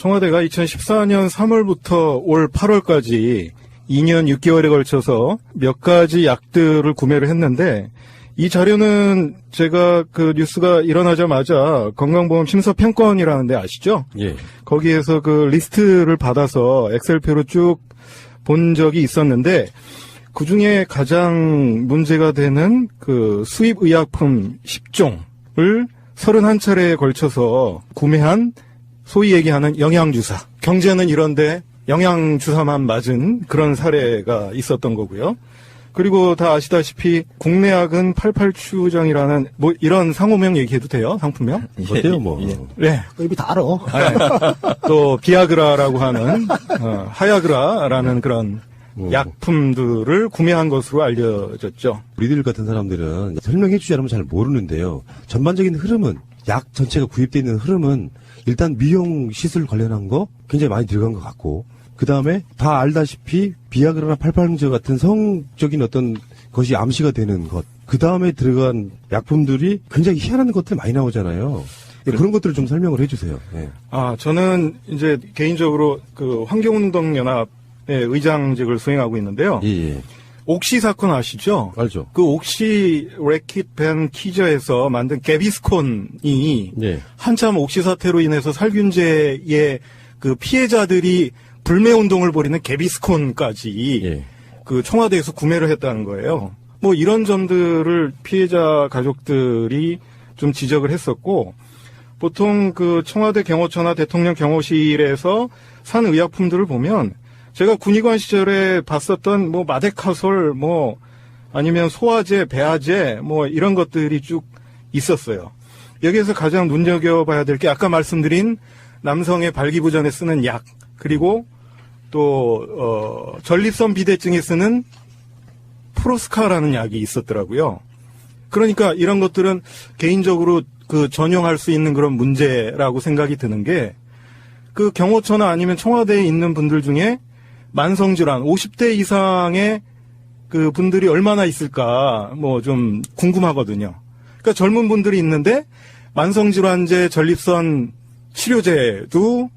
청와대가 2014년 3월부터 올 8월까지 2년 6개월에 걸쳐서 몇 가지 약들을 구매를 했는데 이 자료는 제가 그 뉴스가 일어나자마자 건강보험 심사평가원이라는 데 아시죠? 예. 거기에서 그 리스트를 받아서 엑셀표로 쭉 본 적이 있었는데 그 중에 가장 문제가 되는 그 수입의약품 10종을 31차례에 걸쳐서 구매한 소위 얘기하는 영양주사. 경제는 이런데 영양주사만 맞은 그런 사례가 있었던 거고요. 그리고 다 아시다시피 국내약은 88추정이라는 뭐 이런 상호명 얘기해도 돼요? 상품명? 어때요 뭐. 네. 이미 다 알아. 또 비아그라라고 하는 하야그라라는 그런 약품들을 구매한 것으로 알려졌죠. 우리들 같은 사람들은 설명해 주지 않으면 잘 모르는데요. 전반적인 흐름은 약 전체가 구입되어 있는 흐름은 일단 미용 시술 관련한 거 굉장히 많이 들어간 것 같고 그 다음에 다 알다시피 비아그라나 팔팔응제 같은 성적인 어떤 것이 암시가 되는 것. 그 다음에 들어간 약품들이 굉장히 희한한 것들이 많이 나오잖아요. 그런 것들을 좀 설명을 해주세요. 네. 저는 이제 개인적으로 그 환경운동연합의 의장직을 수행하고 있는데요. 예. 옥시 사건 아시죠? 알죠. 그 옥시 래킷 벤 키저에서 만든 개비스콘이 네. 한참 옥시 사태로 인해서 살균제의 그 피해자들이 불매운동을 벌이는 개비스콘까지 예. 그 청와대에서 구매를 했다는 거예요. 뭐 이런 점들을 피해자 가족들이 좀 지적을 했었고 보통 그 청와대 경호처나 대통령 경호실에서 산 의약품들을 보면 제가 군의관 시절에 봤었던 뭐 마데카솔 뭐 아니면 소화제, 배아제 뭐 이런 것들이 쭉 있었어요. 여기에서 가장 눈여겨봐야 될 게 아까 말씀드린 남성의 발기부전에 쓰는 약 그리고 또 전립선 비대증에 쓰는 프로스카라는 약이 있었더라고요. 그러니까 이런 것들은 개인적으로 그 전용할 수 있는 그런 문제라고 생각이 드는 게 그 경호처나 아니면 청와대에 있는 분들 중에 만성질환 50대 이상의 그 분들이 얼마나 있을까 뭐 좀 궁금하거든요. 그러니까 젊은 분들이 있는데 만성질환제 전립선 치료제도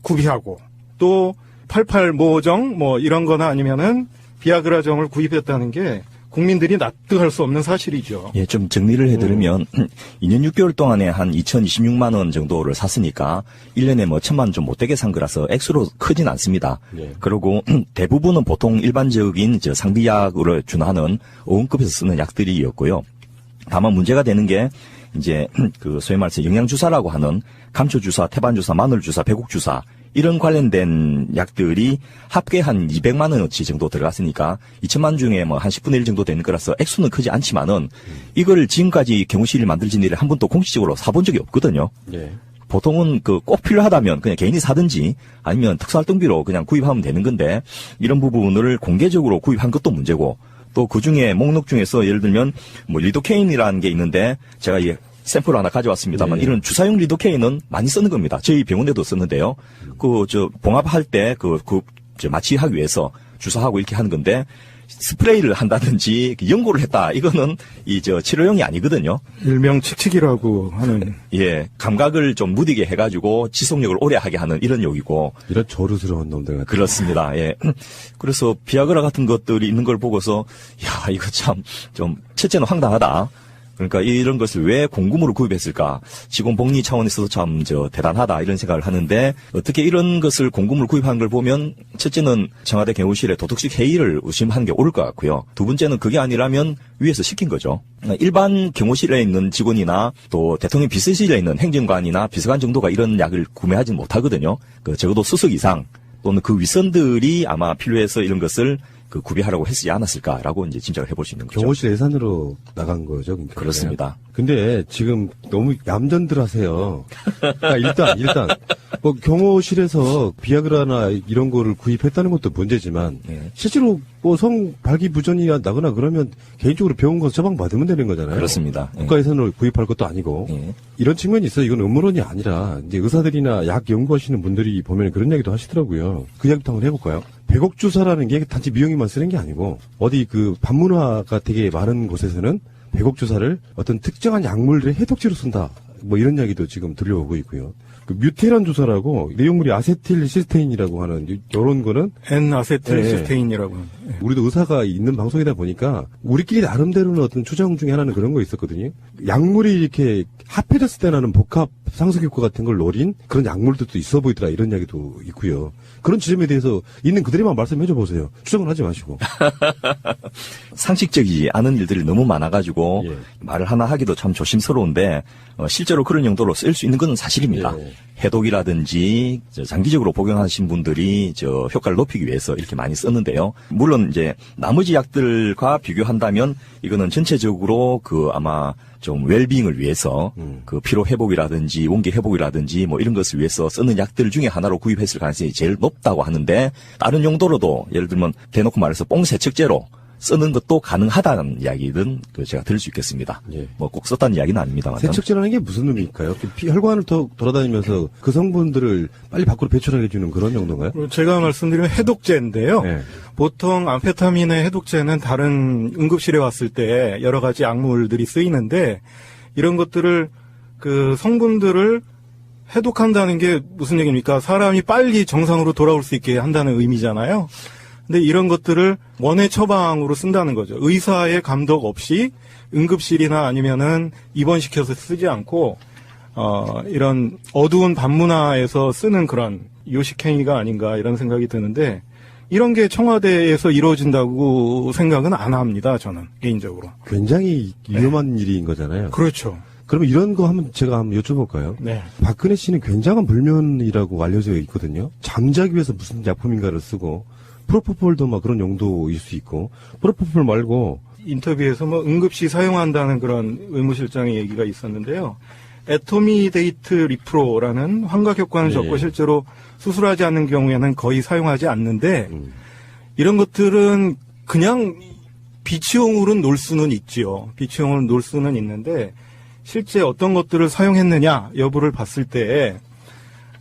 구비하고 또 88모정 뭐 이런 거나 아니면은 비아그라정을 구입했다는 게 국민들이 납득할 수 없는 사실이죠. 예, 좀 정리를 해드리면 2년 6개월 동안에 한 2,026만 원 정도를 샀으니까 1년에 뭐 1,000만 원 좀 못되게 산 거라서 액수로 크진 않습니다. 예. 그리고 대부분은 보통 일반적인 상비약으로 준하는 어원급에서 쓰는 약들이었고요. 다만 문제가 되는 게 이제 그 소위 말해서 영양주사라고 하는 감초주사, 태반주사, 마늘주사, 배국주사 이런 관련된 약들이 합계 한 200만 원어치 정도 들어갔으니까 2천만 원 중에 뭐 한 10분의 1 정도 되는 거라서 액수는 크지 않지만은 이걸 지금까지 경호실이 만들어진 일을 한 번도 공식적으로 사본 적이 없거든요. 예. 보통은 그 꼭 필요하다면 그냥 개인이 사든지 아니면 특수활동비로 그냥 구입하면 되는 건데 이런 부분을 공개적으로 구입한 것도 문제고 또 그 중에 목록 중에서 예를 들면 뭐 리도케인이라는 게 있는데 제가 이 샘플을 하나 가져왔습니다만 네. 이런 주사용 리도케인은 많이 쓰는 겁니다. 저희 병원에도 썼는데요. 봉합할 때 마취하기 위해서 주사하고 이렇게 하는 건데 스프레이를 한다든지 연고를 했다. 이거는 치료용이 아니거든요. 일명 칙칙이라고 하는. 예, 감각을 좀 무디게 해가지고 지속력을 오래 하게 하는 이런 용이고. 이런 조르스러운 놈들 같은. 그렇습니다. 예. 그래서 비아그라 같은 것들이 있는 걸 보고서 야, 이거 참 좀 첫째는 황당하다. 그러니까 이런 것을 왜 공금으로 구입했을까? 직원복리 차원에서도 참 대단하다 이런 생각을 하는데 어떻게 이런 것을 공금으로 구입한 걸 보면 첫째는 청와대 경호실의 도덕식 해이를 의심하는 게 옳을 것 같고요. 두 번째는 그게 아니라면 위에서 시킨 거죠. 일반 경호실에 있는 직원이나 또 대통령 비서실에 있는 행정관이나 비서관 정도가 이런 약을 구매하지 못하거든요. 적어도 수석 이상 또는 그 윗선들이 아마 필요해서 이런 것을 구비하라고 했지 않았을까라고 이제 짐작을 해볼 수 있는 거죠. 경호실 예산으로 나간 거죠. 그러니까. 그렇습니다. 근데 지금 너무 얌전들 하세요. 그러니까 일단 뭐 경호실에서 비아그라나 이런 거를 구입했다는 것도 문제지만 실제로 뭐 성 발기부전이 나거나 그러면 개인적으로 병원 가서 처방 받으면 되는 거잖아요. 그렇습니다. 국가 예산으로 구입할 것도 아니고 이런 측면이 있어요. 이건 음모론이 아니라 이제 의사들이나 약 연구하시는 분들이 보면 그런 이야기도 하시더라고요. 그 이야기부터 한번 해볼까요? 백옥주사라는 게 단지 미용에만 쓰는 게 아니고 어디 그 반문화가 되게 많은 곳에서는 백옥주사를 어떤 특정한 약물들의 해독제로 쓴다. 뭐 이런 이야기도 지금 들려오고 있고요. 그 뮤테란 주사라고 내용물이 아세틸시스테인이라고 하는 이런 거는 N-아세틸시스테인이라고. 네. 우리도 의사가 있는 방송이다 보니까 우리끼리 나름대로는 어떤 추정 중에 하나는 그런 거 있었거든요. 약물이 이렇게 합해졌을 때 나는 복합 상속 효과 같은 걸 노린 그런 약물들도 있어 보이더라 이런 이야기도 있고요. 그런 지점에 대해서 있는 그대로만 말씀해 줘 보세요. 추정은 하지 마시고. 상식적이지 않은 일들이 너무 많아가지고 예. 말을 하나 하기도 참 조심스러운데 실제로 그런 용도로 쓸 수 있는 건 사실입니다. 예. 해독이라든지 장기적으로 복용하신 분들이 효과를 높이기 위해서 이렇게 많이 썼는데요. 물론 이제 나머지 약들과 비교한다면 이거는 전체적으로 아마 좀 웰빙을 위해서 피로 회복이라든지 원기 회복이라든지 뭐 이런 것을 위해서 쓰는 약들 중에 하나로 구입했을 가능성이 제일 높다고 하는데 다른 용도로도 예를 들면 대놓고 말해서 뽕 세척제로 쓰는 것도 가능하다는 이야기는 제가 들을 수 있겠습니다. 예. 뭐 꼭 썼다는 이야기는 아닙니다만. 세척제라는 게 무슨 의미일까요? 혈관을 돌아다니면서 그 성분들을 빨리 밖으로 배출하게 해주는 그런 정도인가요? 제가 말씀드린 해독제인데요. 네. 보통 암페타민의 해독제는 다른 응급실에 왔을 때 여러 가지 약물들이 쓰이는데 이런 것들을 그 성분들을 해독한다는 게 무슨 얘기입니까? 사람이 빨리 정상으로 돌아올 수 있게 한다는 의미잖아요. 근데 이런 것들을 원해 처방으로 쓴다는 거죠. 의사의 감독 없이 응급실이나 아니면은 입원시켜서 쓰지 않고 이런 어두운 밤문화에서 쓰는 그런 요식행위가 아닌가 이런 생각이 드는데 이런 게 청와대에서 이루어진다고 생각은 안 합니다. 저는 개인적으로. 굉장히 위험한 일인 거잖아요. 그렇죠. 그러면 이런 거 제가 한번 여쭤볼까요? 네. 박근혜 씨는 굉장한 불면이라고 알려져 있거든요. 잠자기 위해서 무슨 약품인가를 쓰고 프로포폴도 막 그런 용도일 수 있고 프로포폴 말고 인터뷰에서 뭐 응급시 사용한다는 그런 의무실장의 얘기가 있었는데요. 에토미데이트 리프로라는 환각 효과는 네. 적고 실제로 수술하지 않는 경우에는 거의 사용하지 않는데 이런 것들은 그냥 비치용으로 놀 수는 있지요. 비치용으로 놀 수는 있는데 실제 어떤 것들을 사용했느냐 여부를 봤을 때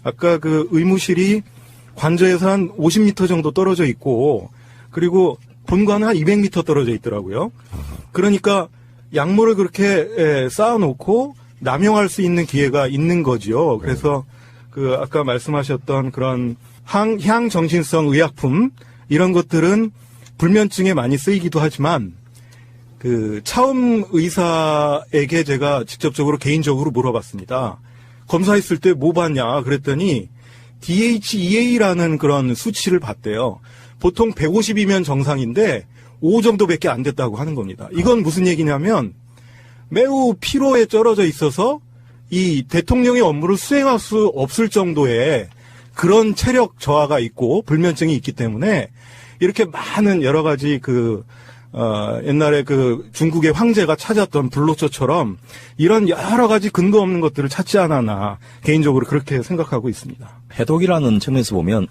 아까 그 의무실이 관저에서 한 50m 정도 떨어져 있고 그리고 본관은 한 200m 떨어져 있더라고요. 그러니까 약물을 그렇게 쌓아놓고 남용할 수 있는 기회가 있는 거지요. 그래서 그 아까 말씀하셨던 그런 향정신성 의약품 이런 것들은 불면증에 많이 쓰이기도 하지만 그 차움 의사에게 제가 직접적으로 개인적으로 물어봤습니다. 검사했을 때 뭐 봤냐 그랬더니 DHEA라는 그런 수치를 봤대요. 보통 150이면 정상인데 5 정도밖에 안 됐다고 하는 겁니다. 이건 무슨 얘기냐면 매우 피로에 쩔어져 있어서 이 대통령의 업무를 수행할 수 없을 정도의 그런 체력 저하가 있고 불면증이 있기 때문에 이렇게 많은 여러 가지 옛날에 그 중국의 황제가 찾았던 불로초처럼 이런 여러 가지 근거 없는 것들을 찾지 않았나 개인적으로 그렇게 생각하고 있습니다. 해독이라는 측면에서 보면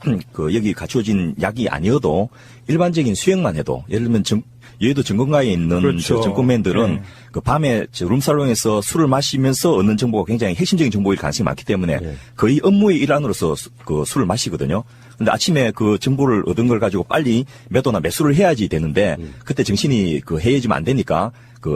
여기 갖추어진 약이 아니어도 일반적인 수행만 해도 예를 들면 여의도 정권가에 있는 그렇죠. 정권맨들은 네. 그 밤에 룸살롱에서 술을 마시면서 얻는 정보가 굉장히 핵심적인 정보일 가능성이 많기 때문에 네. 거의 업무의 일환으로서 그 술을 마시거든요. 근데 아침에 그 정보를 얻은 걸 가지고 빨리 매도나 매수를 해야지 되는데 그때 정신이 해이해지면 안 되니까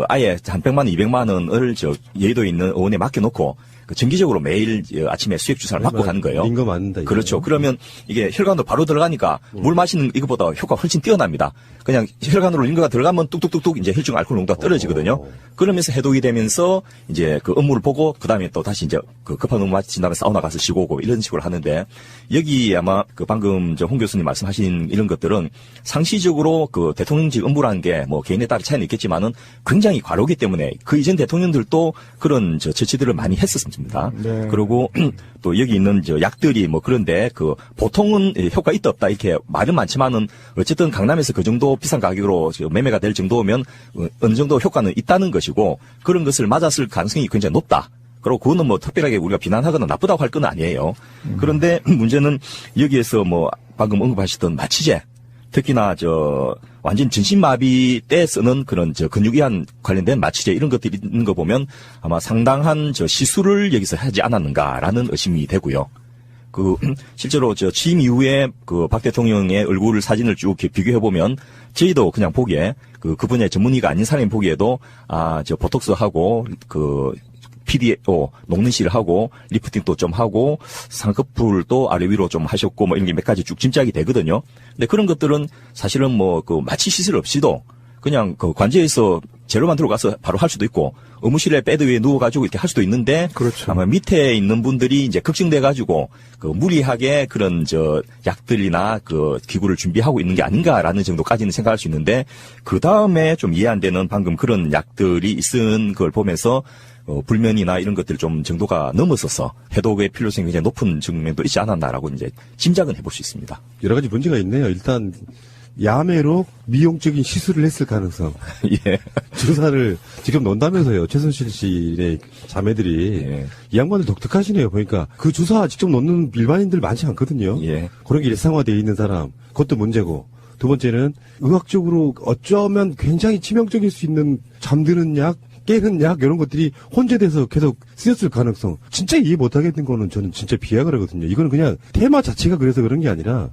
아예 한 100만 원, 200만 원을 여의도에 있는 의원에 맡겨놓고 정기적으로 매일 아침에 수액 주사를 맞고 가는 거예요. 인거 맞는다. 이거예요. 그렇죠. 그러면 이게 혈관도 바로 들어가니까 물 마시는 이것보다 효과가 훨씬 뛰어납니다. 그냥 혈관으로 인거가 들어가면 뚝뚝뚝뚝 이제 혈중 알코올 농도가 떨어지거든요. 그러면서 해독이 되면서 이제 그 업무를 보고 그다음에 또 다시 이제 급한 업무 마친 다음에 사우나 가서 쉬고 오고 이런 식으로 하는데 여기 아마 방금 홍 교수님 말씀하신 이런 것들은 상시적으로 대통령직 업무라는 게 뭐 개인에 따라 차이는 있겠지만은 굉장히 과로기 때문에 그 이전 대통령들도 그런 처치들을 많이 했었습니다. 네. 그리고 또 여기 있는 약들이 뭐 그런데 보통은 효과 있다 없다 이렇게 말은 많지만은 어쨌든 강남에서 그 정도 비싼 가격으로 매매가 될 정도면 어느 정도 효과는 있다는 것이고 그런 것을 맞았을 가능성이 굉장히 높다. 그리고 그거는 뭐 특별하게 우리가 비난하거나 나쁘다고 할 건 아니에요. 그런데 문제는 여기에서 뭐 방금 언급하셨던 마취제, 특히나 완전 전신마비 때 쓰는 그런 근육이완 관련된 마취제 이런 것들이 있는 거 보면 아마 상당한 시술을 여기서 하지 않았는가라는 의심이 되고요. 실제로 취임 이후에 박 대통령의 얼굴 사진을 쭉 비교해 보면 저희도 그냥 보기에 그 분야의 전문의가 아닌 사람이 보기에도 보톡스하고 PDO 녹는 실을 하고 리프팅도 좀 하고 상급풀도 아래 위로 좀 하셨고 뭐 이런 게 몇 가지 쭉 짐작이 되거든요. 근데 그런 것들은 사실은 뭐 그 마취 시술 없이도 그냥 그 관제에서 재료만 들어가서 바로 할 수도 있고 의무실에 베드 위에 누워가지고 이렇게 할 수도 있는데 그렇죠. 아마 밑에 있는 분들이 이제 걱정돼가지고 그 무리하게 그런 약들이나 그 기구를 준비하고 있는 게 아닌가라는 정도까지는 생각할 수 있는데 그 다음에 좀 이해 안 되는 방금 그런 약들이 있은 걸 보면서 불면이나 이런 것들 좀 정도가 넘었어서 해독의 필요성이 굉장히 높은 측면도 있지 않았나라고 이제 짐작은 해볼 수 있습니다. 여러 가지 문제가 있네요. 일단 야매로 미용적인 시술을 했을 가능성. 예. 주사를 직접 논다면서요. 최순실 씨의 자매들이. 예. 이 양반들 독특하시네요. 보니까 그 주사 직접 놓는 일반인들 많지 않거든요. 예. 그런 게 일상화되어 있는 사람. 그것도 문제고. 두 번째는 의학적으로 어쩌면 굉장히 치명적일 수 있는 잠드는 약, 깨는 약 이런 것들이 혼재돼서 계속 쓰였을 가능성. 진짜 이해 못하겠는 거는 저는 진짜 비약을하거든요. 이거는 그냥 테마 자체가 그래서 그런 게 아니라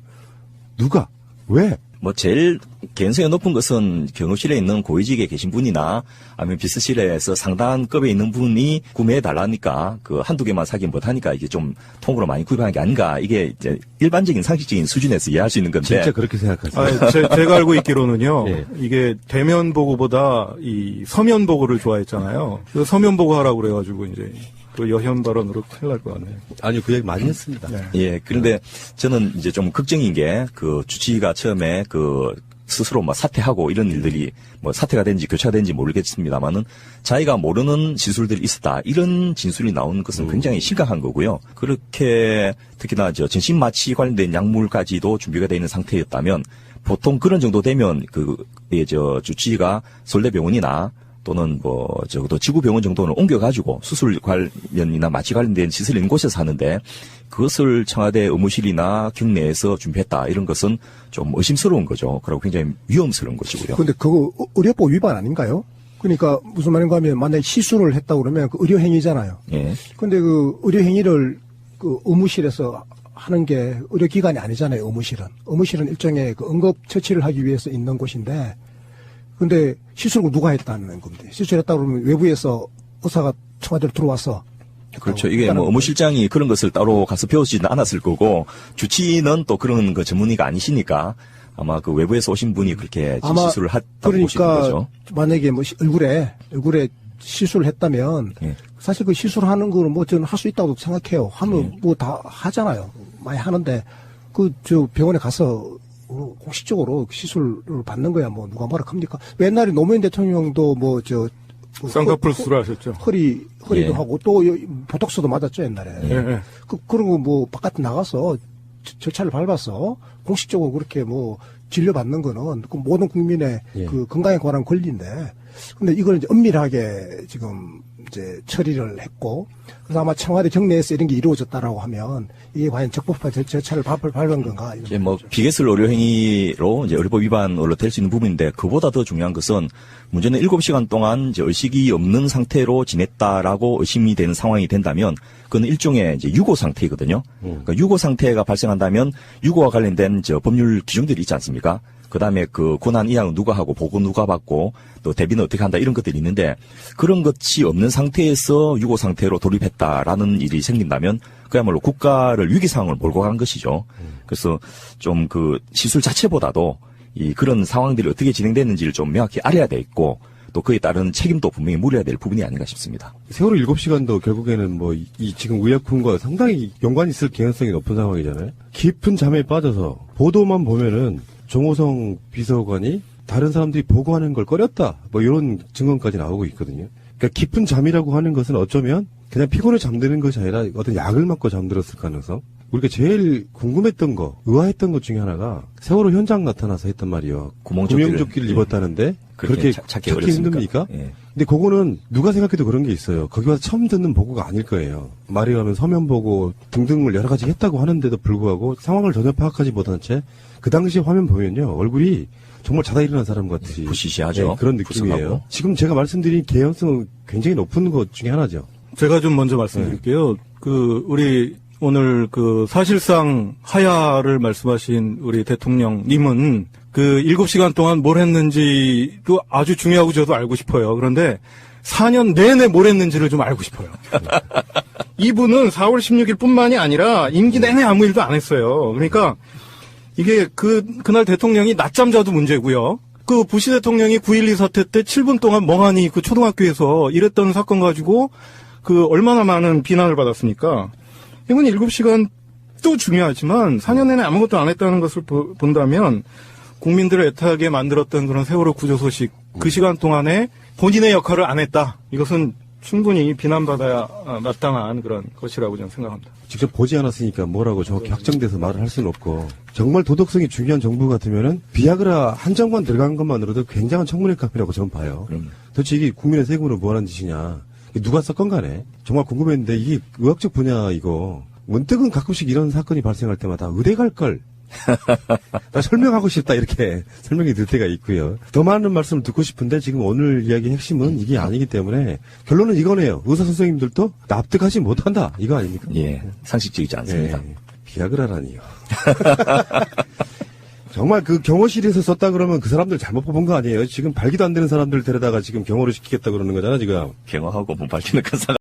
누가 왜? 뭐 제일 개연성이 높은 것은 경호실에 있는 고위직에 계신 분이나 아니면 비서실에서 상당한 급에 있는 분이 구매해 달라니까 그 한두 개만 사긴 못하니까 이게 좀 통으로 많이 구입하는 게 아닌가. 이게 이제 일반적인 상식적인 수준에서 이해할 수 있는 건데. 진짜 그렇게 생각하세요? 제가 알고 있기로는요. 예. 이게 대면 보고보다 이 서면 보고를 좋아했잖아요. 그래서 서면 보고 하라고 그래가지고 이제 그 여현 발언으로 큰일 날 것 같네요. 아니요, 그 얘기 많이 했습니다. 네. 예, 그런데 저는 이제 좀 걱정인 게 그 주치의가 처음에 그 스스로 뭐 사퇴하고 이런 일들이 뭐 사퇴가 된지 교체가 된지 모르겠습니다만은 자기가 모르는 시술들이 있었다. 이런 진술이 나오는 것은 굉장히 심각한 거고요. 그렇게 특히나 전신마취 관련된 약물까지도 준비가 되어 있는 상태였다면 보통 그런 정도 되면 주치의가 서울대병원이나 또는 적어도 지구병원 정도는 옮겨가지고 수술 관련이나 마취 관련된 시설이 있는 곳에서 하는데 그것을 청와대 의무실이나 경내에서 준비했다. 이런 것은 좀 의심스러운 거죠. 그리고 굉장히 위험스러운 것이고요. 근데 그거 의료법 위반 아닌가요? 그러니까 무슨 말인가 하면 만약에 시술을 했다고 그러면 그 의료행위잖아요. 예. 근데 그 의료행위를 그 의무실에서 하는 게 의료기관이 아니잖아요. 의무실은 일종의 그 응급처치를 하기 위해서 있는 곳인데 근데 시술을 누가 했다는 건데 시술했다 그러면 외부에서 의사가 청와대로 들어와서 그렇죠. 이게 뭐 의무실장이 그런 것을 따로 가서 배우지는 않았을 거고 주치의는 또 그런 거 전문의가 아니시니까 아마 그 외부에서 오신 분이 그렇게 시술을 했다고 보시는 거죠. 만약에 뭐 얼굴에 시술을 했다면 예. 사실 그 시술하는 거는 뭐 저는 할 수 있다고 생각해요. 하면 뭐 다 하잖아요. 많이 하는데 저 병원에 가서 공식적으로 시술을 받는 거야 뭐 누가 뭐라 합니까? 옛날에 노무현 대통령도 쌍꺼풀 수술하셨죠. 허리도 예. 하고 또 보톡스도 맞았죠 옛날에. 예. 그리고 뭐 바깥에 나가서 절차를 밟아서 공식적으로 그렇게 뭐 진료받는 거는 그 모든 국민의 예. 그 건강에 관한 권리인데, 근데 이걸 이제 은밀하게 지금 이제 처리를 했고, 그래서 아마 청와대 경내에서 이런 게 이루어졌다라고 하면 이게 과연 적법한 절차를 밟은 건가? 이제 뭐 비개설 의료행위로 이제 의료법 위반으로 될 수 있는 부분인데 그보다 더 중요한 것은 문제는 7시간 동안 이제 의식이 없는 상태로 지냈다라고 의심이 되는 상황이 된다면 그건 일종의 이제 유고 상태이거든요. 그러니까 유고 상태가 발생한다면 유고와 관련된 법률 규정들이 있지 않습니까? 그 다음에 그 고난 이양은 누가 하고 보고 누가 받고 또 대비는 어떻게 한다 이런 것들이 있는데 그런 것이 없는 상태에서 유고 상태로 돌입했다라는 일이 생긴다면 그야말로 국가를 위기 상황을 몰고 간 것이죠. 그래서 좀 그 시술 자체보다도 이 그런 상황들이 어떻게 진행됐는지를 좀 명확히 알아야 돼 있고 또 그에 따른 책임도 분명히 물어야 될 부분이 아닌가 싶습니다. 세월호 7시간도 결국에는 이 지금 의약품과 상당히 연관이 있을 개연성이 높은 상황이잖아요. 깊은 잠에 빠져서 보도만 보면은 정호성 비서관이 다른 사람들이 보고하는 걸 꺼렸다. 이런 증언까지 나오고 있거든요. 그러니까 깊은 잠이라고 하는 것은 어쩌면 그냥 피곤해 잠드는 것이 아니라 어떤 약을 맞고 잠들었을 가능성. 우리가 제일 궁금했던 거, 의아했던 것 중에 하나가 세월호 현장 나타나서 했단 말이에요. 구명조끼를 입었다는데 그렇게 찾기 힘듭니까? 예. 근데 그거는 누가 생각해도 그런 게 있어요. 거기 와서 처음 듣는 보고가 아닐 거예요. 말이라면 서면 보고 등등을 여러 가지 했다고 하는데도 불구하고 상황을 전혀 파악하지 못한 채 그 당시에 화면 보면요. 얼굴이 정말 자다 일어난 사람 같이 부시시하죠. 네, 그런 느낌이에요. 부석하고. 지금 제가 말씀드린 개연성은 굉장히 높은 것 중에 하나죠. 제가 좀 먼저 말씀드릴게요. 우리 오늘 사실상 하야를 말씀하신 우리 대통령님은 7시간 동안 뭘 했는지도 아주 중요하고 저도 알고 싶어요. 그런데 4년 내내 뭘 했는지를 좀 알고 싶어요. 이분은 4월 16일 뿐만이 아니라 임기 내내 아무 일도 안 했어요. 그러니까 이게 그날 대통령이 낮잠 자도 문제고요. 그 부시 대통령이 9.12 사태 때 7분 동안 멍하니 그 초등학교에서 일했던 사건 가지고 그 얼마나 많은 비난을 받았습니까? 이건 7시간도 중요하지만 4년 내내 아무것도 안 했다는 것을 본다면 국민들을 애타게 만들었던 그런 세월호 구조 소식 그 시간 동안에 본인의 역할을 안 했다. 이것은 충분히 비난받아야 마땅한 그런 것이라고 저는 생각합니다. 직접 보지 않았으니까 뭐라고 정확히 확정돼서 말을 할 수는 없고 정말 도덕성이 중요한 정부 같으면은 비아그라 한정만 들어간 것만으로도 굉장한 청문회감이라고 저는 봐요. 도대체 이게 국민의 세금으로 뭐하는 짓이냐. 누가 썼건 간에 정말 궁금했는데 이게 의학적 분야 이거 문득은 가끔씩 이런 사건이 발생할 때마다 의대 갈 걸. 나 설명하고 싶다 이렇게 설명이 들 때가 있고요. 더 많은 말씀을 듣고 싶은데 지금 오늘 이야기의 핵심은 이게 아니기 때문에 결론은 이거네요. 의사 선생님들도 납득하지 못한다 이거 아닙니까? 예, 상식적이지 않습니다. 예, 비아그라라니요. 정말 그 경호실에서 썼다 그러면 그 사람들 잘못 뽑은 거 아니에요? 지금 발기도 안 되는 사람들 데려다가 지금 경호를 시키겠다 그러는 거잖아 지금. 경호하고 뭐 밝히는 큰 사람.